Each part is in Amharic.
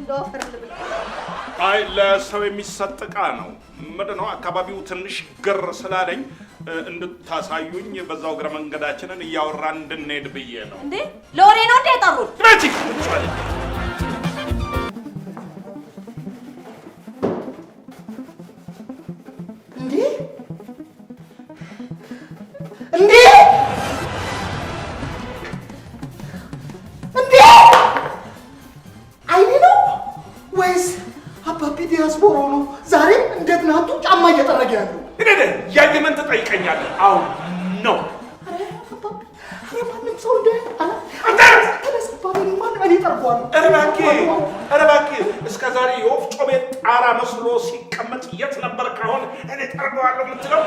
እንደው አፈርልብ አይ ለሰው የሚሰጥቃ ነው ምንድነው አካባቢው ትንሽ ግር ስላለኝ እንድታሳዩኝ በዛው ግረ መንገዳችንን እያወራን እንድንሄድ ብዬ ነው እንዴ ለወሬ ነው እንዴ ያጠሩት ነጭ አው ኖ ማንም ሰው እንደ እረባኬ እስከ ዛሬ የወፍጮ ቤት ጣራ መስሎ ሲቀመጥ የት ነበር ካሁን እኔ ጠርገዋለሁ የምትለው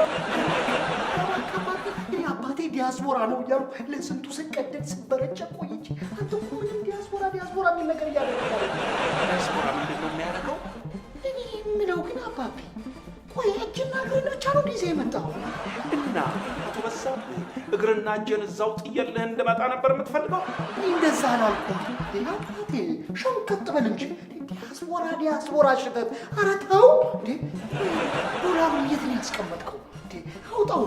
አባቴ ዲያስፖራ ነው እያሉ ለስንቱ ስቀደድ ስበረጨ ቆይቼ አንተ እኮ ምንም ዲያስፖራ የሚል ነገር እያደረገ ዲያስፖራ ምንድን ነው የሚያደርገው እኔ የምለው ግን አባቴ ቆይ እጅና እግርን ብቻ ነው ጊዜ የመጣው እና አቶ በዛብ እግርና እጅን እዛው ጥየልህ እንድመጣ ነበር የምትፈልገው እንደዛ አላልኩም አባቴ ሸንቀጥ በል እንጂ ዲያስፖራ ሽተት ኧረ ተው ዶላሩን የት ነው ያስቀመጥከው አውጣው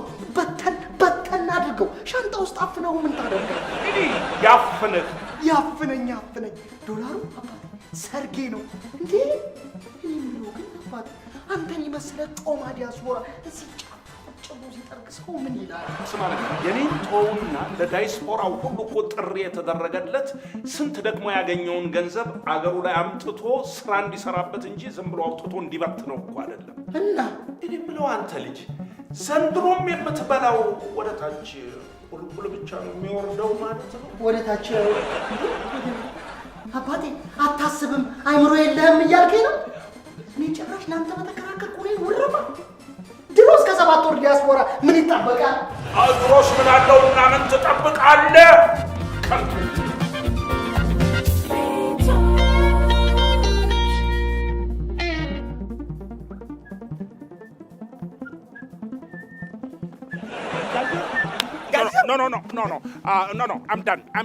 በተን አድርገው ሻንጣ ውስጥ አፍነው ምን ታደርገው ያፍነኝ ዶላሩ አባቴ ሰርጌ ነው እንዴ የምለው ግን አባቴ አንተን የመሰለ ጦማ ዲያስፖራ እዚህ ጫፉ ሲጠርቅ ሰው ምን ይላል ስማለ የኔን ጦውና ለዳይስፖራው ሁሉ እኮ ጥሪ የተደረገለት ስንት ደግሞ ያገኘውን ገንዘብ አገሩ ላይ አምጥቶ ስራ እንዲሰራበት እንጂ ዝም ብሎ አውጥቶ እንዲበት ነው እኮ አይደለም እና እኔ የምለው አንተ ልጅ ዘንድሮም የምትበላው ወደ ታች ቁልቁል ብቻ ነው የሚወርደው ማለት ነው ወደ ታች አባቴ አታስብም አይምሮ የለህም እያልከኝ ነው እኔ ጭራሽ ለአንተ በተከራከርኩ ላይ ውረማ ድሮስ ከ7 ወር ዲያስፖራ ምን ይጠበቃል ድሮስ ምን አለውና ምን ትጠብቃለህ ከንቱ No. I'm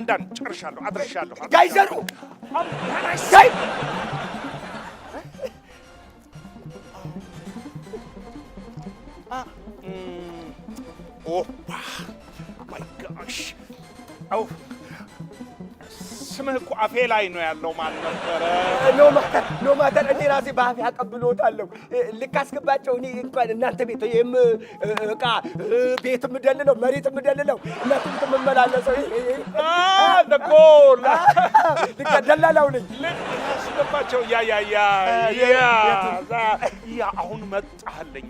done. ጨርሻለሁ አድርሻለሁ ጋይዘሩ Oh my gosh. Oh. ስምህ እኮ አፌ ላይ ነው ያለው ማለት ነበረ ኖ ማተር እኔ ራሴ ባፌ አቀብሎታለሁ ልካስገባቸው እኔ እንኳን እናንተ ቤት እቃ ቤት ምደልለው መሬት ምደልለው እናንተ ቤት መመላለሰው ደጎል ደላላው ነኝ ልካስገባቸው ያ አሁን መጣህልኝ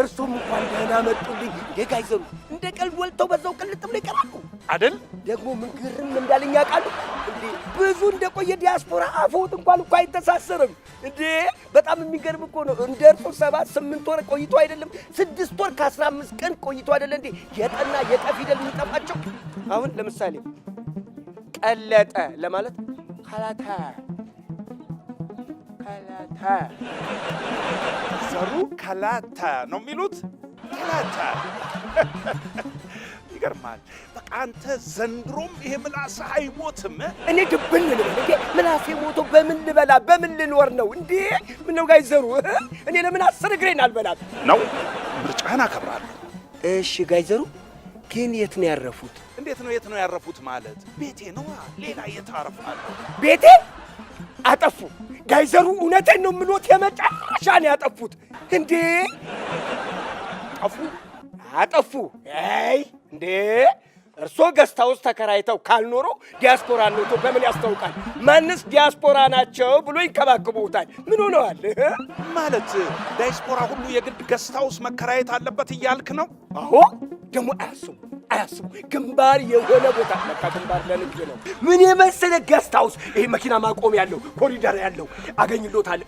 እርሱም እንኳን ደህና መጡልኝ የጋይዘሩ እንደ ቀልድ ወልተው በዛው ቅልጥ ብለው ይቀራሉ አይደል ደግሞ ምን ግርም እንዳለኝ ያውቃሉ እንዴ ብዙ እንደቆየ ዲያስፖራ አፎት እንኳን እኮ አይተሳሰርም እንዴ በጣም የሚገርም እኮ ነው እንደርሱ 7-8 ወር ቆይቶ አይደለም 6 ወር ከ15 ቀን ቆይቶ አይደለ እንዴ የጠና የቀፊደል የሚጠፋቸው አሁን ለምሳሌ ቀለጠ ለማለት ካላታ ዘሩ ካላታ ነው የሚሉት ካላታ ይገርማል በቃ አንተ ዘንድሮም ይሄ ምላስ አይሞትም እኔ ድብን ልበል እንዴ ምላስ ሞቶ በምን ልበላ በምን ልኖር ነው እንዴ ምን ነው ጋይዘሩ እኔ ለምን 10 እግሬን አልበላት ነው ምርጫህን አከብራለሁ እሺ ጋይዘሩ ግን የት ነው ያረፉት እንዴት ነው የት ነው ያረፉት ማለት ቤቴ ነው ሌላ የታረፋል ቤቴ አጠፉ ጋይዘሩ እውነቴን ነው ምሎት የመጨረሻ ነው ያጠፉት እንዴ አጠፉ አይ እንዴ እርሶ ገስታውስ ተከራይተው ካልኖሩ ዲያስፖራ ነው በምን ያስተውቃል ማንስ ዲያስፖራ ናቸው ብሎ ይከባከቡታል ምን ሆነዋል ማለት ዲያስፖራ ሁሉ የግድ ገስታውስ መከራየት አለበት ይያልክ ነው አዎ ደሞ አያስቡ ግንባር የሆነ ቦታ ለካ ግንባር ለንግድ ነው ምን የመሰለ ገስታውስ ይሄ መኪና ማቆም ያለው ኮሪደር ያለው አገኝሎታል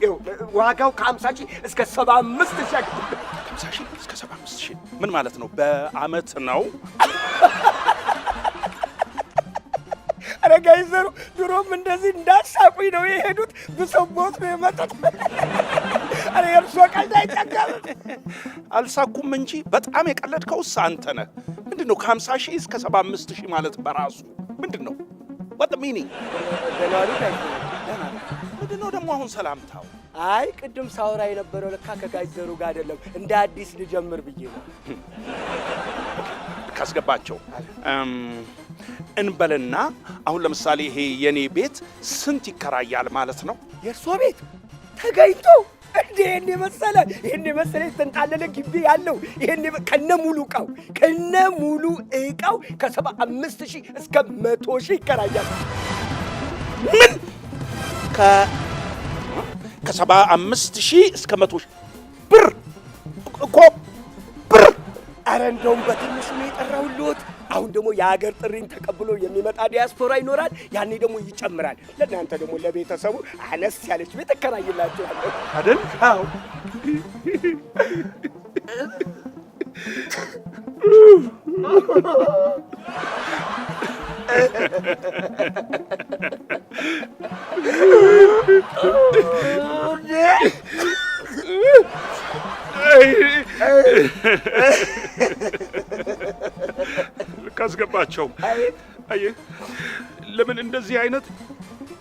ዋጋው ከ50 ሺህ እስከ 75 ሺህ 50 ሺህ እስከ 75 ሺህ ምን ማለት ነው በአመት ነው አረ ጋይዘሩ ድሮም እንደዚህ እንዳሳቁኝ ነው የሄዱት ብሰቦት ነው የመጣት አረ የርሶ ቀልድ አይጠቀም አልሳኩም እንጂ በጣም የቀለድከው አንተ ነህ ምንድነው ከ50 ሺህ እስከ 75 ሺህ ማለት በራሱ ምንድነው what the meaning ምንድነው ደግሞ አሁን ሰላምታው? አይ ቅድም ሳውራ የነበረው ለካ ከጋሽ ዘሩ ጋር አይደለም እንደ አዲስ ልጀምር ብዬ ነው። ካስገባቸው እንበልና አሁን ለምሳሌ ይሄ የኔ ቤት ስንት ይከራያል ማለት ነው? የእርሶ ቤት ተገኝቶ እንዴ ይሄን የመሰለ የተንጣለለ ግቢ ያለው ይሄን ከነ ሙሉ ዕቃው ከ75,000 እስከ 100,000 ይከራያል። ምን? ከ75,000 እስከ 100,000 ብር እኮ ብር። አረ እንደውም በትንሹ ነው የጠራሁልዎት። አሁን ደግሞ የሀገር ጥሪን ተቀብሎ የሚመጣ ዲያስፖራ ይኖራል። ያኔ ደግሞ ይጨምራል። ለእናንተ ደግሞ ለቤተሰቡ አነስ ያለች ቤት እከራይላችኋለሁ አይደል? አዎ። ካስገባቸው አየህ፣ ለምን እንደዚህ አይነት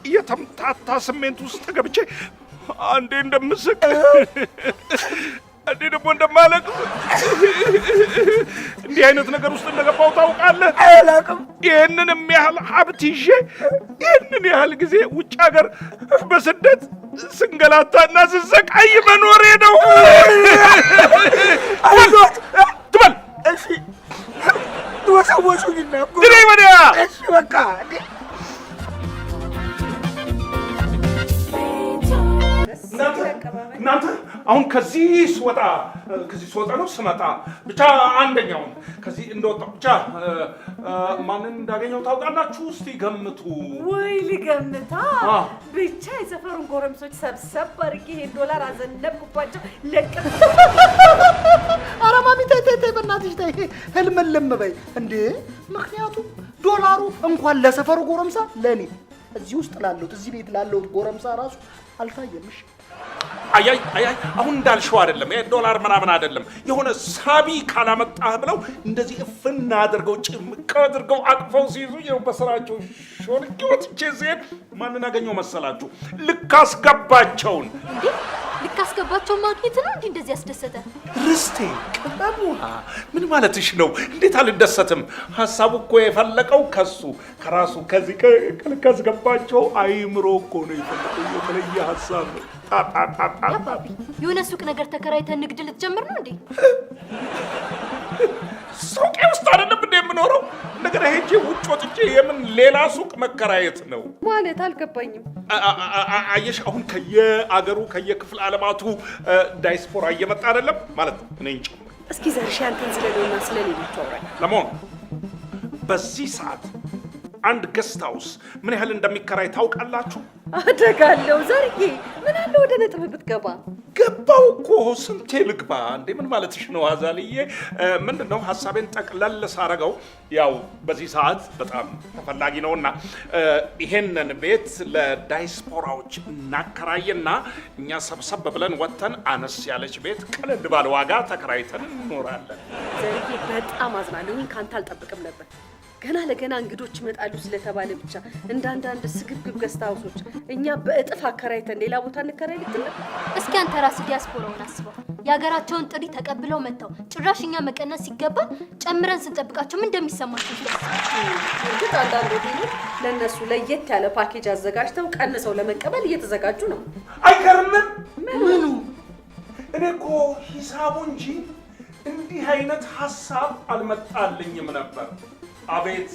የተምታታ ስሜት ውስጥ ገብቼ አንዴ እንደምስቅ አንዴ ደግሞ እንደማለቅስ እንዲህ አይነት ነገር ውስጥ እንደገባው ታውቃለህ? አላውቅም። ይህንንም ያህል ሀብት ይዤ ይህንን ያህል ጊዜ ውጭ ሀገር በስደት ስንገላታና ስሰቃይ መኖሬ ነው። ትበል እሺ፣ ወሰወሱኝና ግሬ ወዲያ። እሺ በቃ እናንተ አሁን ከዚህ ስወጣ ነው ስመጣ ብቻ አንደኛውን ከዚህ እንደወጣሁ ብቻ ማንን እንዳገኘው ታውቃላችሁ? እስቲ ገምቱ። ወይ ልገምታ። ብቻ የሰፈሩን ጎረምሶች ሰብሰብ አድርጌ ይሄን ዶላር አዘነብኩባቸው ለቅም። ኧረ ማሚ ተይ በእናትሽ ተይ፣ ህልምልም በይ እንዴ። ምክንያቱም ዶላሩ እንኳን ለሰፈሩ ጎረምሳ ለኔ እዚህ ውስጥ ላለሁት እዚህ ቤት ላለሁት ጎረምሳ ራሱ አልታየምሽ። አያይ አሁን እንዳልሽው አይደለም። ዶላር ምናምን አይደለም። የሆነ ሳቢ ካላመጣህ ብለው እንደዚህ እፍና አድርገው ጭምቅ አድርገው አቅፈው ሲይዙ ነው በስራቸው ሾልክ ወጥቼ ሲሄድ ማንን አገኘው መሰላችሁ? ልካስገባቸውን። እንዴ ልካስገባቸው ማግኘት ነው እንዴ እንደዚህ ያስደሰተ? ርስቴ ቀበሙ ምን ማለትሽ ነው? እንዴት አልደሰትም? ሐሳቡ እኮ የፈለቀው ከራሱ ከዚህ ልካስገባቸው አይምሮ እኮ ነው የፈለቀው። የተለየ ሐሳብ ነው። ያባቢ የሆነ ሱቅ ነገር ተከራይተን ንግድ ልትጀምር ነው እንዴ? ሱቄ ውስጥ አይደለም እንዴ የምኖረው? እንደገና ሄጄ ውጭ ወጥቼ የምን ሌላ ሱቅ መከራየት ነው ማለት? አልገባኝም። አየሽ አሁን ከየአገሩ ከየክፍለ ዓለማቱ ዳይስፖራ እየመጣ አይደለም ማለት እኔን ጨምሮ። እስኪ ዘርሽ ያንተን ስለሌላ ስለሌሎቹ አውራኝ። ለመሆኑ በዚህ ሰዓት አንድ ገስት ሃውስ ምን ያህል እንደሚከራይ ታውቃላችሁ? አደጋለሁ ዘርዬ፣ ምን አለ ወደ ነጥብ ብትገባ። ገባው እኮ ስንቴ ልግባ እንዴ? ምን ማለትሽ ነው አዛልዬ? ምንድነው ሐሳቤን ጠቅለል ሳረገው ያው በዚህ ሰዓት በጣም ተፈላጊ ነውና ይሄንን ቤት ለዳይስፖራዎች እናከራይና እኛ ሰብሰብ ብለን ወጥተን አነስ ያለች ቤት ቀለል ባለ ዋጋ ተከራይተን እንኖራለን። ዘርዬ በጣም አዝናለሁ። ይሄን ካንተ አልጠብቅም ነበር። ገና ለገና እንግዶች ይመጣሉ ስለተባለ ብቻ እንዳንዳንድ ስግብግብ ገስት ሃውሶች እኛ በእጥፍ አከራይተን ሌላ ቦታ እንከራይ ልትል። እስኪ አንተ ራስህ ዲያስፖራውን አስበው። የሀገራቸውን ጥሪ ተቀብለው መጥተው ጭራሽ እኛ መቀነስ ሲገባ ጨምረን ስንጠብቃቸው ምን እንደሚሰማቸው እርግጥ አንዳንድ ሆቴሎች ለእነሱ ለየት ያለ ፓኬጅ አዘጋጅተው ቀንሰው ለመቀበል እየተዘጋጁ ነው። አይገርምም? ምኑ? እኔ እኮ ሂሳቡ እንጂ እንዲህ አይነት ሐሳብ አልመጣልኝም ነበር። አቤት